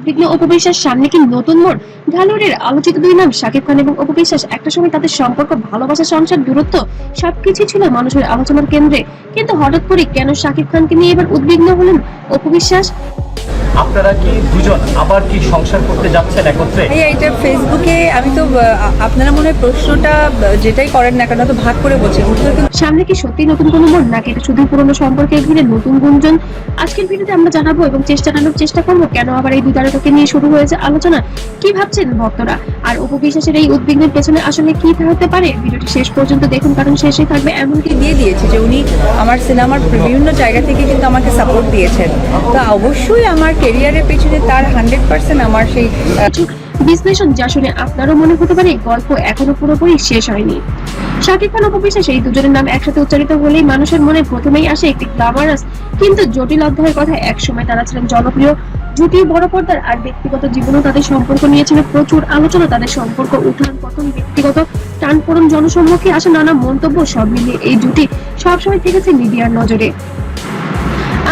উদ্বিগ্ন অপু বিশ্বাস, সামনে কি নতুন মোড়? ঢালিউডের আলোচিত দুই নাম শাকিব খান এবং অপু বিশ্বাস, একটা সময় তাদের সম্পর্ক, ভালোবাসা, সংসার, দূরত্ব সবকিছু ছিল মানুষের আলোচনার কেন্দ্রে। কিন্তু হঠাৎ করে কেন শাকিব খানকে নিয়ে এবার উদ্বিগ্ন হলেন অপু বিশ্বাস? আপনারা কি দুজন আবার কি সংসার করতে যাচ্ছেন একত্রে? এইটা ফেসবুকে আমি তো আপনারা মনে হয় প্রশ্নটা যেটাই করেন না কেন তো ভাগ করে বলছেন। সামনে কি সত্যি নতুন কোনো মোড়, নাকি এটা শুধু পুরনো সম্পর্কে ঘিরে নতুন গুঞ্জন? আজকের ভিডিওতে আমরা জানাবো এবং জানানোর চেষ্টা করবো কেন আবার এই দুই তারকাকে নিয়ে শুরু হয়েছে আলোচনা, কি ভাবছেন ভক্তরা, আর অপু বিশ্বাসের এই উদ্বিগ্নের পেছনে আসলে কি হতে পারে। ভিডিওটি শেষ পর্যন্ত দেখুন, কারণ শেষে থাকবে এমনকি দিয়ে দিয়েছে যে উনি আমার সিনেমার বিভিন্ন জায়গা থেকে কিন্তু আমাকে সাপোর্ট দিয়েছেন। তো অবশ্যই আমার ক্যারিয়ারের পেছনে তার 100% আমার সেই বিশ্লেষণ, যা শুনে আপনারও মনে হতে পারে গল্প এখনো পুরোপুরি শেষ হয়নি। শাকিব খান অপু বিশ্বাস এই দুজনের নাম একসাথে উচ্চারিত হলেই মানুষের মনে প্রথমেই আসে একটি গ্ল্যামারাস কিন্তু জটিল অধ্যায়ের কথা। একসময় তারা ছিলেন জনপ্রিয় জুটি, বড় পর্দার, আর ব্যক্তিগত জীবনেও তাদের সম্পর্ক নিয়েছিল প্রচুর আলোচনা। তাদের সম্পর্ক উত্থান পতন, ব্যক্তিগত টানপোড়েন, জনসম্মুখে আসা নানা মন্তব্য, সব মিলিয়ে এই জুটি সবসময় থেকেছে মিডিয়ার নজরে।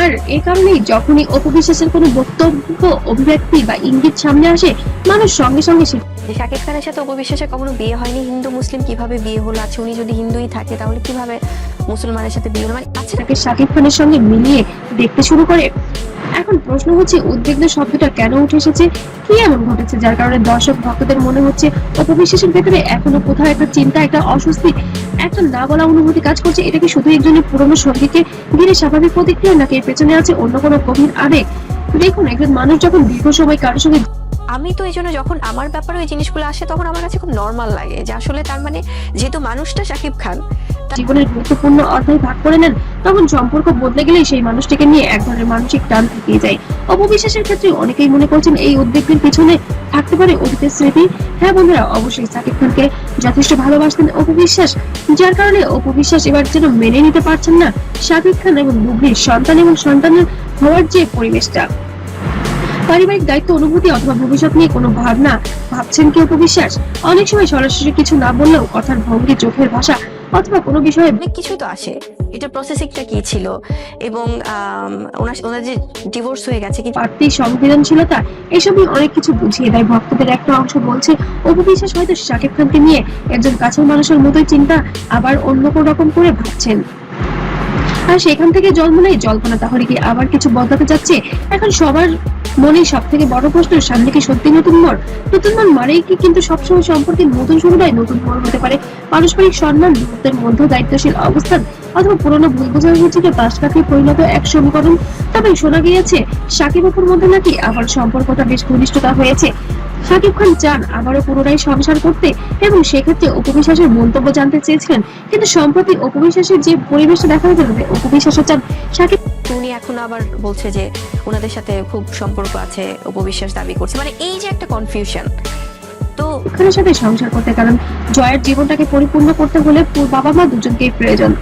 আর এই কারণেই যখনই অপু বিশ্বাসের কোনো বক্তব্য, অভিব্যক্তি বা ইঙ্গিত সামনে আসে, মানুষ সঙ্গে সঙ্গে শাকিব খানের সাথে অপু বিশ্বাসের কখনো বিয়ে হয়নি, হিন্দু মুসলিম কিভাবে বিয়ে হলো? আছে উনি যদি হিন্দুই থাকে তাহলে কিভাবে মুসলমানের সাথে বিয়ে হলো? মানে আছে তাকে শাকিব খানের সঙ্গে মিলিয়ে দেখতে শুরু করে। এখন প্রশ্ন হচ্ছে, উদ্বিগ্ন শব্দটা কেন উঠে এসেছে? কি এমন ঘটেছে যার কারণে দর্শক ভক্তদের মনে হচ্ছে অপু বিশ্বাসের ভেতরে এখনো কোথাও একটা চিন্তা, একটা অস্বস্তি, একটা না বলা অনুভূতি কাজ করছে? এটা কি শুধু একজনের পুরনো সঙ্গীকে ঘিরে স্বাভাবিক প্রতিক্রিয়া, নাকি এর পেছনে আছে অন্য কোনো গভীর আবেগ? দেখুন, একজন মানুষ যখন দীর্ঘ সময় কারোর সঙ্গে, আমি তো এই জন্য যখন আমার ব্যাপারে ওই জিনিসগুলো আসে তখন আমার কাছে খুব নর্মাল লাগে যে আসলে তার মানে যেহেতু মানুষটা শাকিব খান জীবনের গুরুত্বপূর্ণ অধ্যায় ভাগ করে নেন, তখন সম্পর্ক বদলে গেলেই সেই মানুষটিকে নিয়ে এক ধরনের মানসিক টান থেকে যায়। অপু বিশ্বাসের ক্ষেত্রে অনেকেই মনে করছেন এই উদ্বেগের পিছনে থাকতে পারে অতীতের স্মৃতি। হ্যাঁ বন্ধুরা, অবশ্যই শাকিব খানকে যথেষ্ট ভালোবাসতেন অপু বিশ্বাস, যার কারণে অপু বিশ্বাস এবার যেন মেনে নিতে পারছেন না শাকিব খান এবং বুবলির সন্তান এবং সন্তানের হওয়ার যে পরিবেশটা। পারিবারিক দায়িত্ব, অনুভূতি অথবা ভবিষ্যৎ নিয়ে কোনো ভাবনা ভাবছেন কি অপু বিশ্বাস? অনেক সময় সরাসরি কিছু না বললেও কথার ভঙ্গি, চোখের ভাষা অথবা কোনো বিষয়ে অনেক কিছু তো আসে, এটা প্রসেসিংটা কি ছিল এবং ওনার যে ডিভোর্স হয়ে গেছে, কিন্তু বাড়তি সংবেদনশীলতা, এসবই অনেক কিছু বুঝিয়ে দেয়। ভক্তদের একটা অংশ বলছে অপু বিশ্বাস হয়তো শাকিব খানকে নিয়ে একজন কাছের মানুষের মতোই চিন্তা, আবার অন্য কোন রকম করে ভাবছেন। আর সেখান থেকে জন্ম নেয় জল্পনা, তাহলে কি আবার কিছু বদলাতে যাচ্ছে? এখন সবার মনে সব থেকে বড় প্রশ্ন, সামনে কি সত্যি নতুন মোড়? নতুন মোড় মানেই কি কিন্তু সবসময় সম্পর্কে নতুন শুরু নয়? নতুন মোড় হতে পারে পারস্পরিক সম্মান, দূরত্বের মধ্যে দায়িত্বশীল অবস্থান, অথবা পুরনো ভুল বোঝাবুঝিকে পাশ কাটিয়ে পরিণত এক সমীকরণ। তবে শোনা গিয়েছে শাকিব অপুর মধ্যে নাকি আবার সম্পর্কটা বেশ ঘনিষ্ঠতা হয়েছে। শাকিব খান চান আবারও পুনরায় সংসার করতে, এবং সেক্ষেত্রে অপু বিশ্বাসের মন্তব্য জানতে চেয়েছিলেন। কিন্তু সম্প্রতি অপু বিশ্বাসের যে পরিবেশটা দেখা যাচ্ছে, অপু বিশ্বাসও চান শাকিব। উনি এখন আবার বলছে যে ওনাদের সাথে খুব সম্পর্ক আছে, অপু বিশ্বাস দাবি করছে। মানে এই যে একটা কনফিউশন, তো খানের সাথে সংসার করতে, কারণ জয়ের জীবনটাকে পরিপূর্ণ করতে হলে বাবা মা দুজনকেই প্রয়োজন।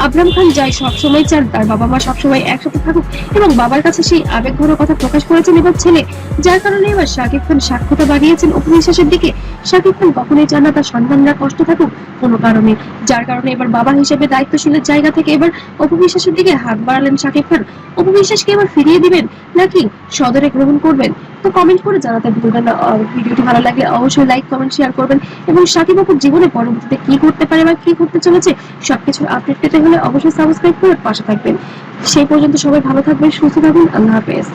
আবরাম খান জয় সবসময় চান তার বাবা মা সবসময় একসাথে থাকুক, এবং বাবার কাছে সেই আবেগঘন কথা প্রকাশ করেছেন এবার ছেলে, যার কারণে এবার শাকিব খান সাক্ষ্যতা বাড়িয়েছেন অপু বিশ্বাসের দিকে। শাকিব খান কখনোই চান না তার সন্তানরা কষ্ট থাকুক কোনো কারণে, যার কারণে এবার বাবা হিসেবে দায়িত্বশীলের জায়গা থেকে এবার অপু বিশ্বাসের দিকে হাত বাড়ালেন শাকিব খান। অপু বিশ্বাসকে এবার ফিরিয়ে দিবেন নাকি সদরে গ্রহণ করবেন? তো কমেন্ট করে জানাতে ভুলবেন না। ভিডিওটি ভালো লাগলে অবশ্যই লাইক, কমেন্ট, শেয়ার করবেন, এবং শাকিব অপুর জীবনে পরবর্তীতে কি করতে পারে বা কি করতে চলেছে সবকিছুর আপডেট পেতে হলে অবশ্যই সাবস্ক্রাইব করে পাশে থাকবেন। সেই পর্যন্ত সবাই ভালো থাকবেন, সুস্থ থাকবেন, আল্লাহ হাফেজ।